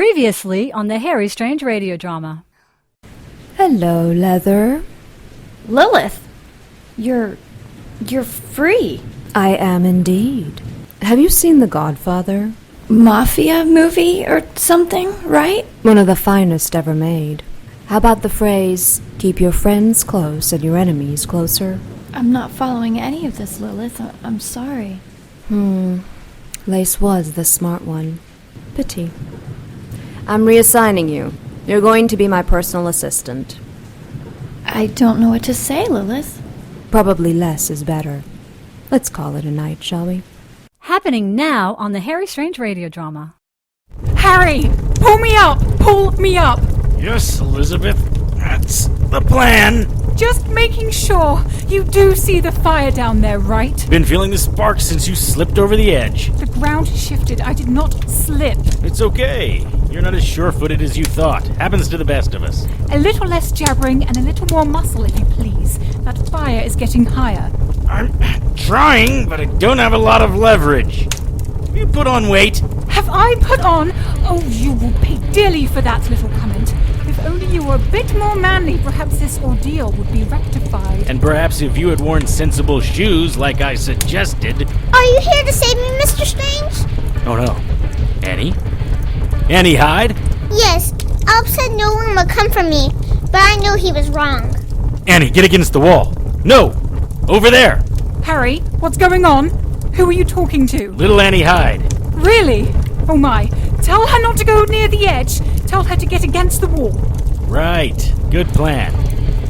Previously on the Harry Strange radio drama. Hello, Leather. Lilith, you're free. I am indeed. Have you seen The Godfather? Mafia movie or something, right? One of the finest ever made. How about the phrase, keep your friends close and your enemies closer? I'm not following any of this, Lilith. I'm sorry. Lace was the smart one. Pity. I'm reassigning you. You're going to be my personal assistant. I don't know what to say, Lilith. Probably less is better. Let's call it a night, shall we? Happening now on the Harry Strange radio drama. Harry! Pull me up! Pull me up! Yes, Elizabeth. That's the plan. Just making sure. You do see the fire down there, right? Been feeling the sparks since you slipped over the edge. The ground shifted. I did not slip. It's okay. You're not as sure-footed as you thought. Happens to the best of us. A little less jabbering and a little more muscle, if you please. That fire is getting higher. I'm trying, but I don't have a lot of leverage. You put on weight. Have I put on? Oh, you will pay dearly for that little comment. If only you were a bit more manly, perhaps this ordeal would be rectified. And perhaps if you had worn sensible shoes like I suggested... Are you here to save me, Mr. Strange? Oh no. Annie? Annie Hyde? Yes, Alp said no one would come for me, but I knew he was wrong. Annie, get against the wall. No! Over there! Harry, what's going on? Who are you talking to? Little Annie Hyde. Really? Oh my. Tell her not to go near the edge. Tell her to get against the wall. Right. Good plan.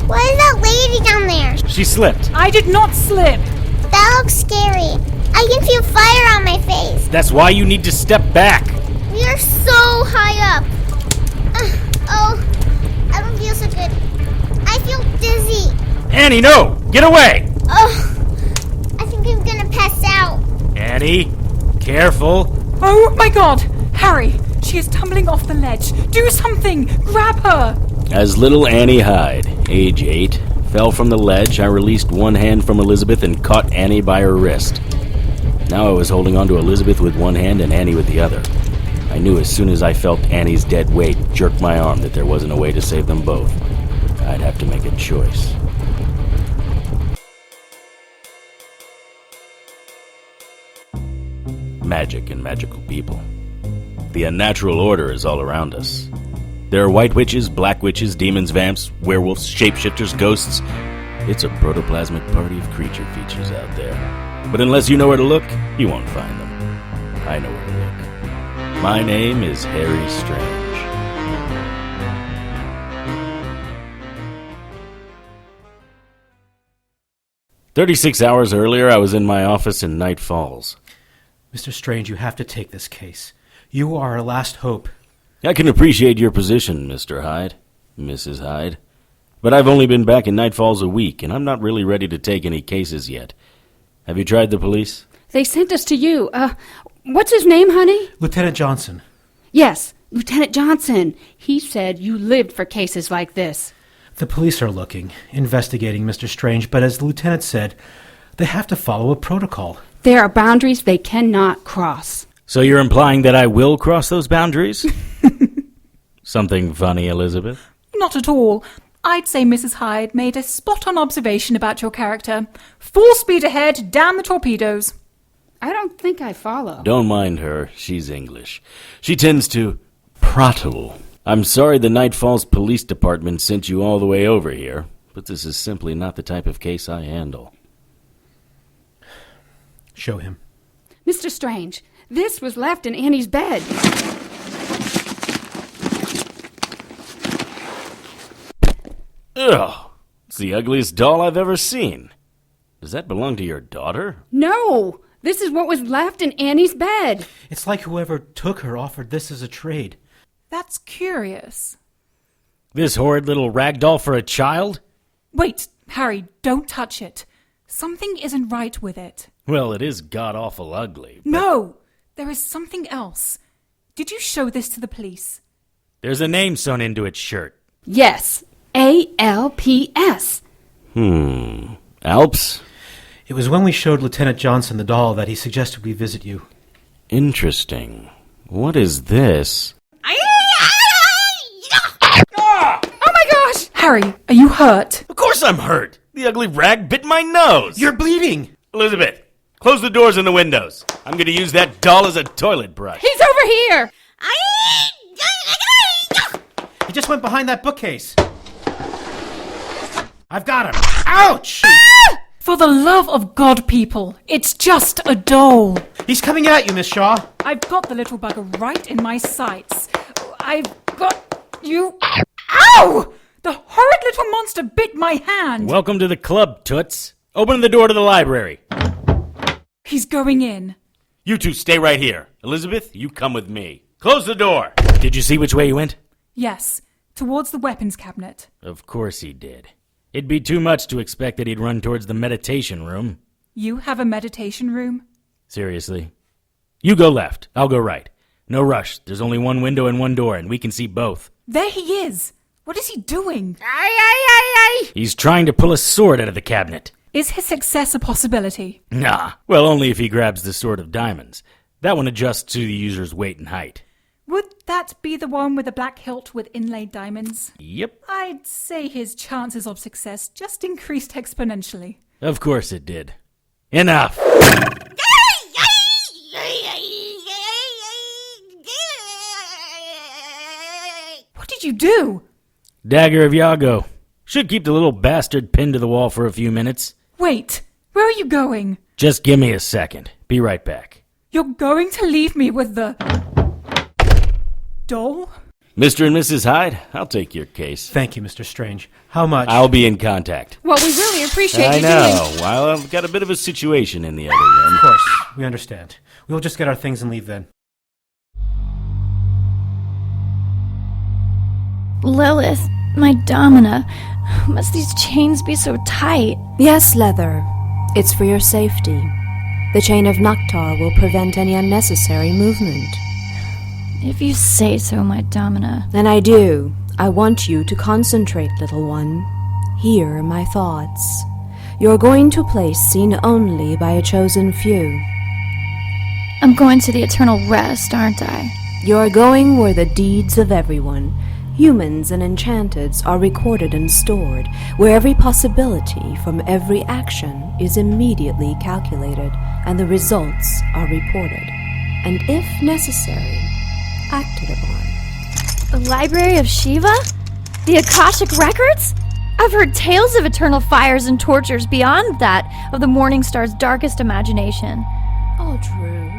What is that lady down there? She slipped. I did not slip. That looks scary. I can feel fire on my face. That's why you need to step back. We are so high up. I don't feel so good. I feel dizzy. Annie, no! Get away! I think I'm gonna pass out. Annie, careful. Oh my god! Harry, she is tumbling off the ledge. Do something! Grab her! As little Annie Hyde, age 8, fell from the ledge, I released one hand from Elizabeth and caught Annie by her wrist. Now I was holding onto Elizabeth with one hand and Annie with the other. I knew as soon as I felt Annie's dead weight jerk my arm that there wasn't a way to save them both. I'd have to make a choice. Magic and magical people. The unnatural order is all around us. There are white witches, black witches, demons, vamps, werewolves, shapeshifters, ghosts. It's a protoplasmic party of creature features out there. But unless you know where to look, you won't find them. I know where to look. My name is Harry Strange. "36 hours earlier, I was in my office in Night Falls. Mr. Strange, you have to take this case. You are our last hope. I can appreciate your position, Mr. Hyde, Mrs. Hyde. But I've only been back in Night Falls a week, and I'm not really ready to take any cases yet. Have you tried the police? They sent us to you. What's his name, honey? Lieutenant Johnson. Yes, Lieutenant Johnson. He said you lived for cases like this. The police are looking, investigating Mr. Strange, but as the lieutenant said, they have to follow a protocol. There are boundaries they cannot cross. So you're implying that I will cross those boundaries? Something funny, Elizabeth? Not at all. I'd say Mrs. Hyde made a spot-on observation about your character. Full speed ahead, damn the torpedoes. I don't think I follow. Don't mind her. She's English. She tends to prattle. I'm sorry the Night Falls Police Department sent you all the way over here, but this is simply not the type of case I handle. Show him. Mr. Strange, this was left in Annie's bed. Ugh! It's the ugliest doll I've ever seen. Does that belong to your daughter? No! This is what was left in Annie's bed. It's like whoever took her offered this as a trade. That's curious. This horrid little rag doll for a child? Wait, Harry, don't touch it. Something isn't right with it. Well, it is god-awful ugly. But No! There is something else. Did you show this to the police? there's a name sewn into its shirt. Yes, ALPS. Alps? It was when we showed Lieutenant Johnson the doll that he suggested we visit you. Interesting. What is this? Are you Harry, are you hurt? Of course I'm hurt. The ugly rag bit my nose. You're bleeding! Elizabeth, close the doors and the windows. I'm going to use that doll as a toilet brush. He's over here! He just went behind that bookcase. I've got him. Ouch! For the love of God, people, it's just a doll. He's coming at you, Miss Shaw. I've got the little bugger right in my sights. I've got you. Ow! The horrid little monster bit my hand. Welcome to the club, Toots. Open the door to the library. He's going in. You two stay right here. Elizabeth, you come with me. Close the door. Did you see which way he went? Yes, towards the weapons cabinet. Of course he did. It'd be too much to expect that he'd run towards the meditation room. You have a meditation room? Seriously? You go left. I'll go right. No rush. There's only one window and one door, and we can see both. There he is. What is he doing? He's trying to pull a sword out of the cabinet. Is his success a possibility? Nah. Well, only if he grabs the sword of diamonds. That one adjusts to the user's weight and height. Would that be the one with the black hilt with inlaid diamonds? Yep. I'd say his chances of success just increased exponentially. Of course it did. Enough! What did you do? Dagger of Iago. Should keep the little bastard pinned to the wall for a few minutes. Wait, where are you going? Just give me a second. Be right back. You're going to leave me with the doll? Mr. and Mrs. Hyde, I'll take your case. Thank you, Mr. Strange. How much? I'll be in contact. Well, we really appreciate I you know. doing... Well, I've got a bit of a situation in the other room. Of course, we understand. We'll just get our things and leave then. Lilith, my domina, must these chains be so tight? Yes, Leather. It's for your safety. The chain of Noctar will prevent any unnecessary movement. If you say so, my domina. And I do. I want you to concentrate, little one. Hear my thoughts. You're going to a place seen only by a chosen few. I'm going to the eternal rest, aren't I? You're going where the deeds of everyone, humans and enchanteds, are recorded and stored, where every possibility from every action is immediately calculated, and the results are reported, and if necessary, acted upon. The Library of Shiva? The Akashic Records? I've heard tales of eternal fires and tortures beyond that of the Morning Star's darkest imagination. All true.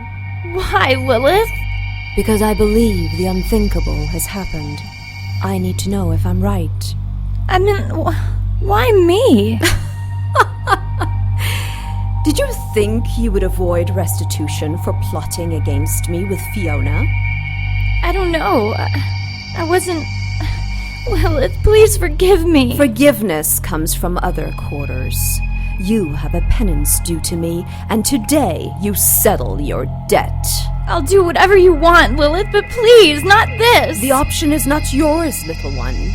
Why, Lilith? Because I believe the unthinkable has happened. I need to know if I'm right. I mean, why me? Did you think you would avoid restitution for plotting against me with Fiona? I don't know. I wasn't... Lilith, please forgive me. Forgiveness comes from other quarters. You have a penance due to me, and today you settle your debt. I'll do whatever you want, Lilith, but please, not this. The option is not yours, little one.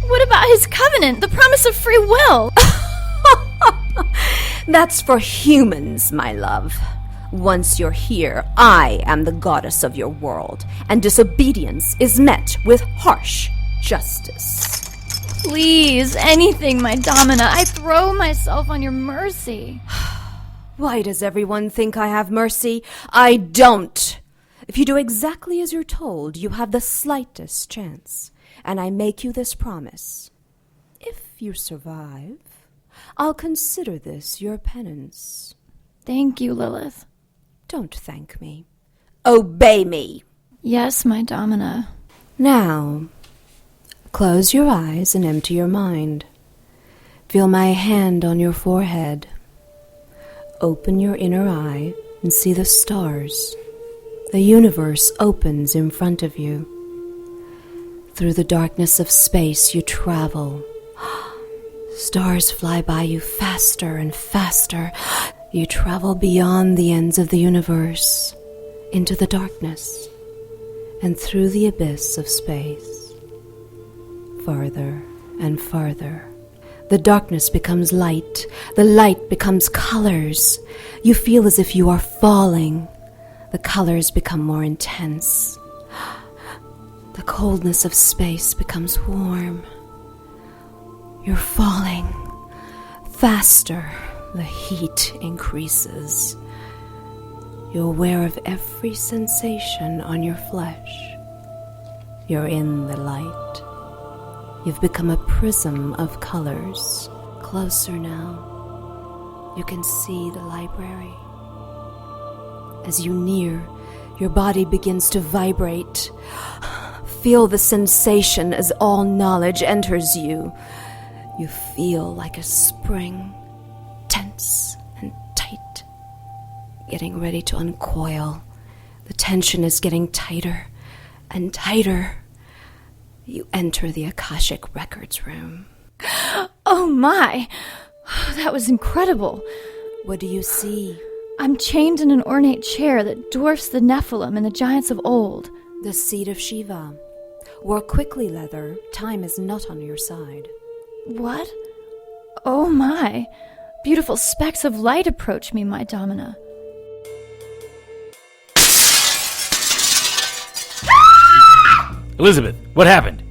What about his covenant, the promise of free will? That's for humans, my love. Once you're here, I am the goddess of your world, and disobedience is met with harsh justice. Please, anything, my domina. I throw myself on your mercy. Why does everyone think I have mercy? I don't. If you do exactly as you're told, you have the slightest chance. And I make you this promise. If you survive, I'll consider this your penance. Thank you, Lilith. Don't thank me. Obey me. Yes, my domina. Now, close your eyes and empty your mind. Feel my hand on your forehead. Open your inner eye and see the stars. The universe opens in front of you. Through the darkness of space you travel. Stars fly by you faster and faster. You travel beyond the ends of the universe, into the darkness, and through the abyss of space. Farther and farther. The darkness becomes light. The light becomes colors. You feel as if you are falling. The colors become more intense. The coldness of space becomes warm. You're falling. Faster, the heat increases. You're aware of every sensation on your flesh. You're in the light. You've become a prism of colors. Closer now. You can see the library. As you near, your body begins to vibrate. Feel the sensation as all knowledge enters you. You feel like a spring, tense and tight, getting ready to uncoil. The tension is getting tighter and tighter. You enter the Akashic Records room. Oh my! That was incredible. What do you see? I'm chained in an ornate chair that dwarfs the Nephilim and the giants of old. The seat of Shiva. Work quickly, Leather. Time is not on your side. What? Oh my! Beautiful specks of light approach me, my Domina. Elizabeth, what happened?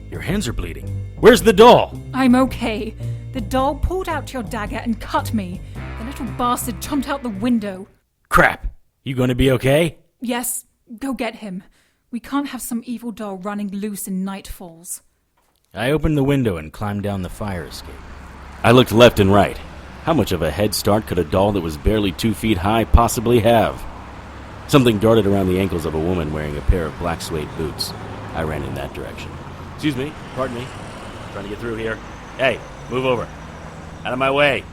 Your hands are bleeding. Where's the doll? I'm okay. The doll pulled out your dagger and cut me. The little bastard jumped out the window. Crap. You going to be okay? Yes, go get him. We can't have some evil doll running loose in Night Falls. I opened the window and climbed down the fire escape. I looked left and right. How much of a head start could a doll that was barely 2 feet high possibly have? Something darted around the ankles of a woman wearing a pair of black suede boots. I ran in that direction. Excuse me, pardon me. Trying to get through here. Hey, move over. Out of my way.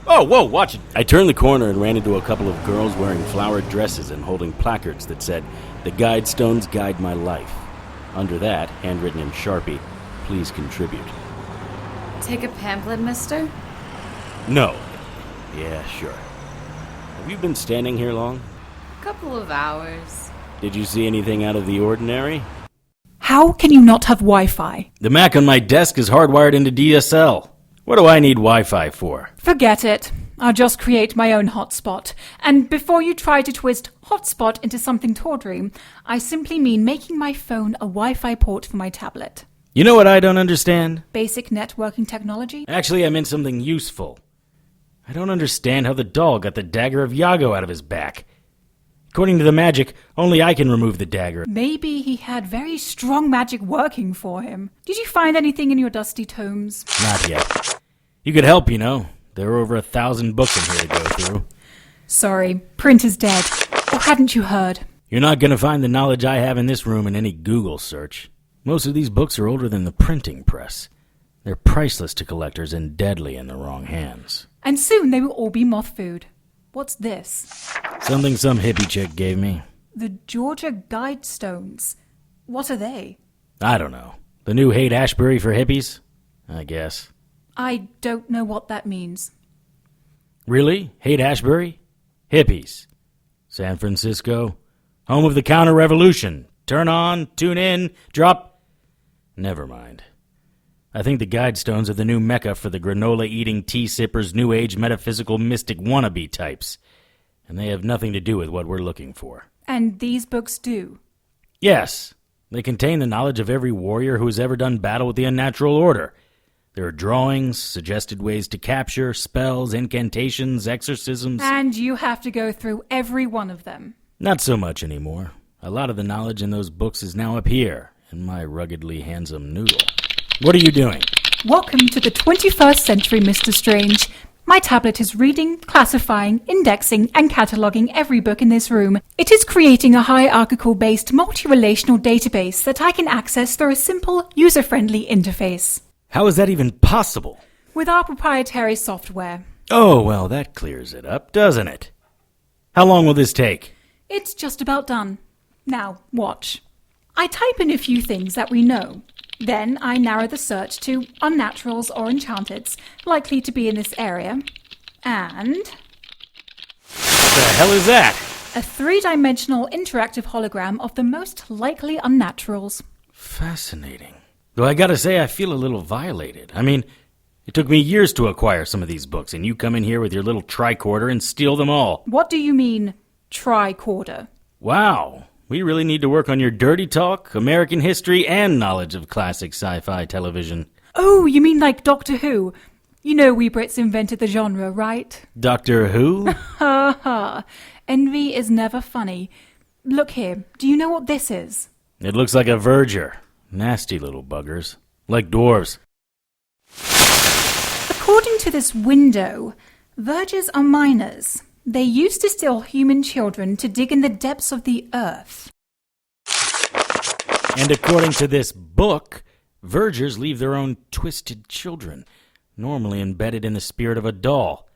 Oh, whoa, watch it. I turned the corner and ran into a couple of girls wearing flowered dresses and holding placards that said, "The Guide Stones Guide My Life." Under that, handwritten in Sharpie, "Please contribute." Take a pamphlet, mister? No. Yeah, sure. Have you been standing here long? Couple of hours. Did you see anything out of the ordinary? How can you not have Wi-Fi? The Mac on my desk is hardwired into DSL. What do I need Wi-Fi for? Forget it. I'll just create my own hotspot. And before you try to twist hotspot into something tawdry, I simply mean making my phone a Wi-Fi port for my tablet. You know what I don't understand? Basic networking technology? Actually, I meant something useful. I don't understand how the doll got the dagger of Iago out of his back. According to the magic, only I can remove the dagger. Maybe he had very strong magic working for him. Did you find anything in your dusty tomes? Not yet. You could help, you know. There are over 1,000 books in here to go through. Sorry, print is dead. Or hadn't you heard? You're not going to find the knowledge I have in this room in any Google search. Most of these books are older than the printing press. They're priceless to collectors and deadly in the wrong hands. And soon they will all be moth food. What's this? Something some hippie chick gave me. The Georgia Guidestones. What are they? I don't know. The new Haight-Ashbury for hippies? I guess. I don't know what that means. Really? Haight-Ashbury? Hippies. San Francisco. Home of the counter-revolution. Turn on, tune in, drop. Never mind. I think the Guidestones are the new mecca for the granola-eating, tea-sippers, New Age, metaphysical, mystic wannabe types. And they have nothing to do with what we're looking for. And these books do? Yes. They contain the knowledge of every warrior who has ever done battle with the unnatural order. There are drawings, suggested ways to capture, spells, incantations, exorcisms. And you have to go through every one of them. Not so much anymore. A lot of the knowledge in those books is now up here, in my ruggedly handsome noodle. What are you doing? Welcome to the 21st century, Mr. Strange. My tablet is reading, classifying, indexing, and cataloging every book in this room. It is creating a hierarchical-based multi-relational database that I can access through a simple, user-friendly interface. How is that even possible? With our proprietary software. Oh, well, that clears it up, doesn't it? How long will this take? It's just about done. Now, watch. I type in a few things that we know. Then I narrow the search to unnaturals or enchanteds, likely to be in this area. And... What the hell is that? A 3-dimensional interactive hologram of the most likely unnaturals. Fascinating. Though I gotta say, I feel a little violated. I mean, it took me years to acquire some of these books, and you come in here with your little tricorder and steal them all. What do you mean, tricorder? Wow. We really need to work on your dirty talk, American history, and knowledge of classic sci-fi television. Oh, you mean like Doctor Who? You know we Brits invented the genre, right? Doctor Who? Ha ha. Envy is never funny. Look here, do you know what this is? It looks like a verger. Nasty little buggers. Like dwarves. According to this window, vergers are miners. They used to steal human children to dig in the depths of the earth. And according to this book, vergers leave their own twisted children, normally embedded in the spirit of a doll.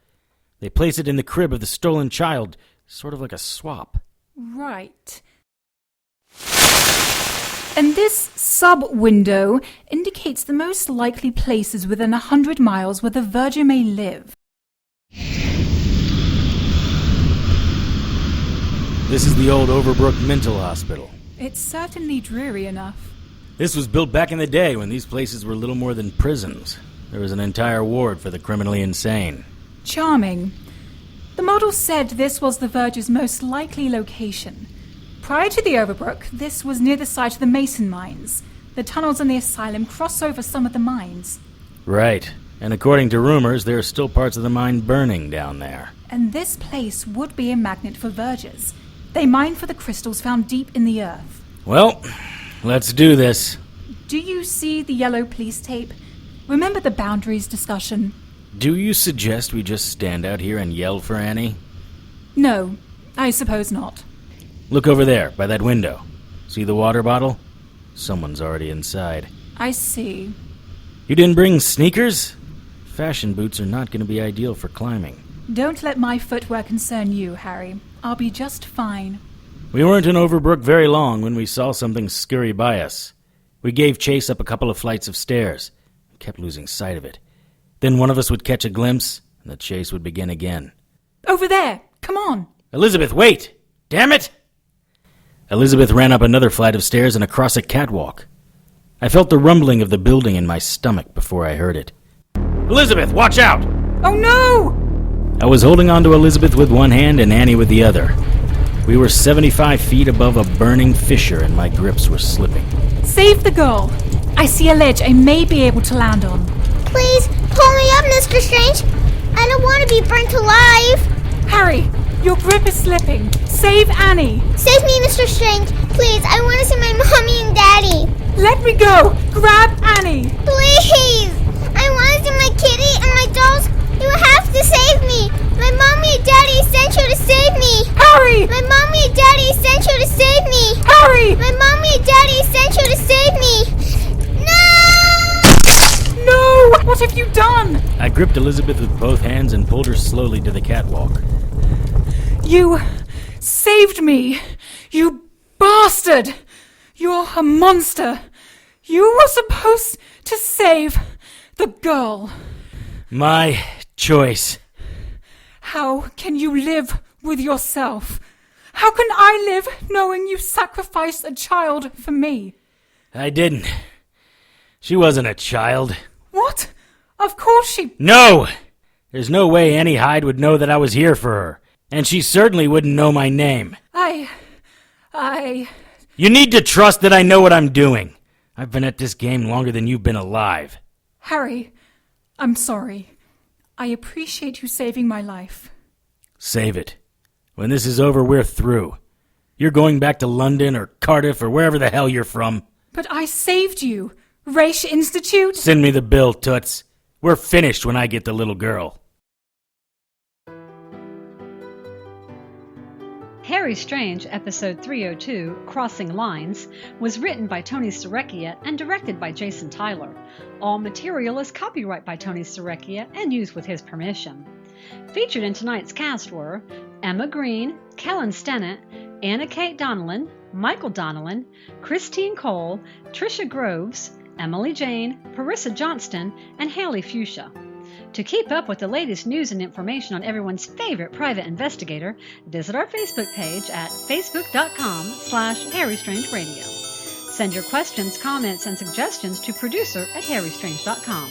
They place it in the crib of the stolen child, sort of like a swap. Right. And this sub-window indicates the most likely places within 100 miles where the verger may live. This is the old Overbrook Mental Hospital. It's certainly dreary enough. This was built back in the day when these places were little more than prisons. There was an entire ward for the criminally insane. Charming. The model said this was the verger's most likely location. Prior to the Overbrook, this was near the site of the Mason mines. The tunnels in the asylum cross over some of the mines. Right. And according to rumors, there are still parts of the mine burning down there. And this place would be a magnet for vergers. They mine for the crystals found deep in the earth. Well, let's do this. Do you see the yellow police tape? Remember the boundaries discussion? Do you suggest we just stand out here and yell for Annie? No, I suppose not. Look over there, by that window. See the water bottle? Someone's already inside. I see. You didn't bring sneakers? Fashion boots are not going to be ideal for climbing. Don't let my footwear concern you, Harry. I'll be just fine. We weren't in Overbrook very long when we saw something scurry by us. We gave chase up a couple of flights of stairs and kept losing sight of it. Then one of us would catch a glimpse, and the chase would begin again. Over there! Come on! Elizabeth, wait! Damn it! Elizabeth ran up another flight of stairs and across a catwalk. I felt the rumbling of the building in my stomach before I heard it. Elizabeth, watch out! Oh no! I was holding on to Elizabeth with one hand and Annie with the other. We were 75 feet above a burning fissure and my grips were slipping. Save the girl! I see a ledge I may be able to land on. Please, pull me up, Mr. Strange. I don't want to be burnt alive. Harry, your grip is slipping. Save Annie. Save me, Mr. Strange. Please, I want to see my mommy and daddy. Let me go! Grab Annie! Please! I want to see my kitty and my dolls. You have to save me. My mommy and daddy sent you to save me. Harry! My mommy and daddy sent you to save me. Harry! My mommy and daddy sent you to save me. No! No! What have you done? I gripped Elizabeth with both hands and pulled her slowly to the catwalk. You saved me! You bastard! You're a monster! You were supposed to save the girl. My choice. How can you live with yourself? How can I live knowing you sacrificed a child for me? I didn't. She wasn't a child. What? Of course she... No! There's no way Annie Hyde would know that I was here for her. And she certainly wouldn't know my name. You need to trust that I know what I'm doing. I've been at this game longer than you've been alive. Harry, I'm sorry. I appreciate you saving my life. Save it. When this is over, we're through. You're going back to London or Cardiff or wherever the hell you're from. But I saved you. Race Institute? Send me the bill, Toots. We're finished when I get the little girl. Harry Strange, episode 302, Crossing Lines, was written by Tony Serecchia and directed by Jason Tyler. All material is copyright by Tony Serecchia and used with his permission. Featured in tonight's cast were Emma Greene, Kellen Stennett, Kate Donelan, Michael Donelan, Christine Kohl, Tricia Groves, Emily Jane, Parisa Johnston, and Haley Fusia. To keep up with the latest news and information on everyone's favorite private investigator, visit our Facebook page at facebook.com/HarryStrangeRadio. Send your questions, comments, and suggestions to producer@harrystrange.com.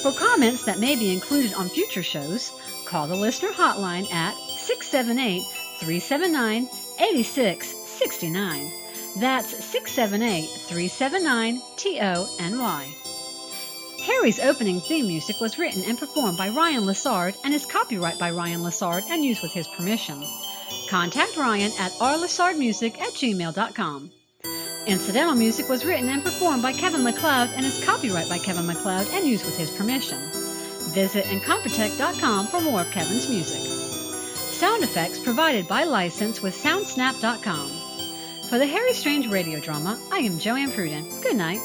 For comments that may be included on future shows, call the listener hotline at 678-379-8669. That's 678-379-TONY. Harry's opening theme music was written and performed by Ryan Lessard and is copyright by Ryan Lessard and used with his permission. Contact Ryan at rlessardmusic@gmail.com. Incidental music was written and performed by Kevin MacLeod and is copyright by Kevin MacLeod and used with his permission. Visit Incompetech.com for more of Kevin's music. Sound effects provided by license with Soundsnap.com. For the Harry Strange radio drama, I am JoAnn Pruden. Good night.